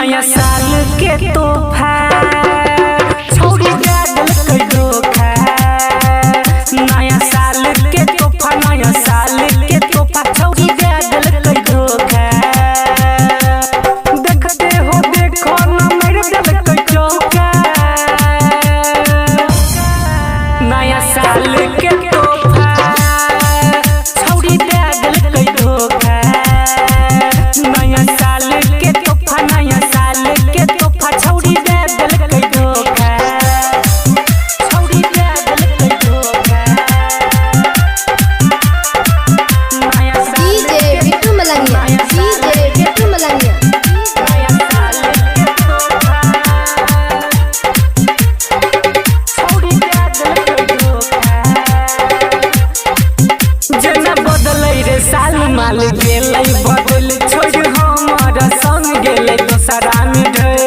नया साल के तोहफा छोड़ी दे दिल कई धोखा। नया साल के तोहफा नया साल के तोहफा छोड़ी दे दिल कई धोखा। देखते हो देखो ना मेरे दिल कई चौका। नया साल के तोहफा छोड़ी दे दिल कई धोखा। नया साल के तोहफा नया साल के तोहफा छोड़ी दे दिल कई धोखा। छोड़ी दे दिल कई धोखा। नया साल डीजे बिट्टू मलंगिया डीजे बिट्टू मलंगिया। नया साल के तोहफा छोड़ी दे दिल कई धोखा। जना बदलै रे साल माल गेलै बदल छोड़ हमर संग गेलै दोसरा में ढल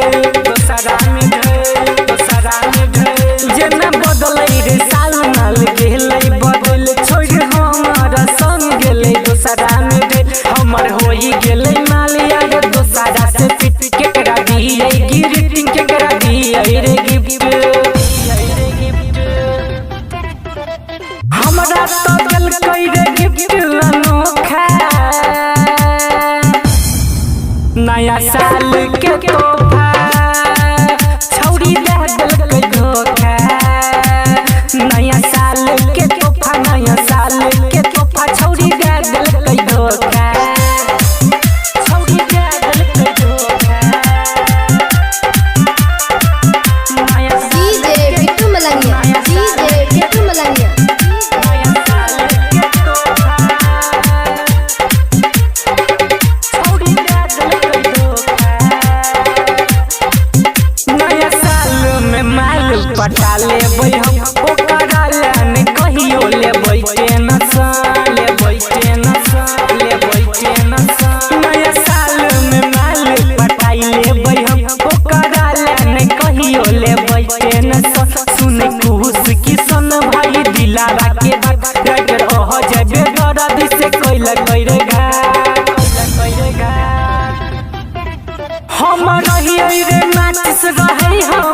दोसरा में ढल दोसरा में ढल। जना बदलै रे साल माल गेलै बदल छोड़ हमर संग गेलै दोसरा में ढल। हमर होई गेलै माल यार दोसरा से पिट केकरा दियै गिफ्ट केकरा दियै रे गिफ्ट। हमरा तो दिल कई रे गिफ्ट अनोखा। नया साल के तोहफा छोड़ी दे दिल कई धोखा। नया साल के तोहफा नया साल के तोहफा छोड़ी दे दिल कई धोखा। छोड़ी दे दिल कई धोखा। नया साल डीजे बिट्टू मलंगिया डीजे बिट्टू मलंगिया। नया साल के तोहफा छोड़ी दे दिल कई धोखा। नया साल में माल पटा लेबै हम ओकरा लाने कहियो लेबै टेंशन लेबै टेंशन लेबै टेंशन। नया साल में माल पटाई लेबै हम ओकरा लाने कहियो लेबै टेंशन। सुने खुश किसन भाई दिलारा के बात रगर ओह जबे दर्द से कोइल कइरे घाट हम रहियै रे माचिस रहै हम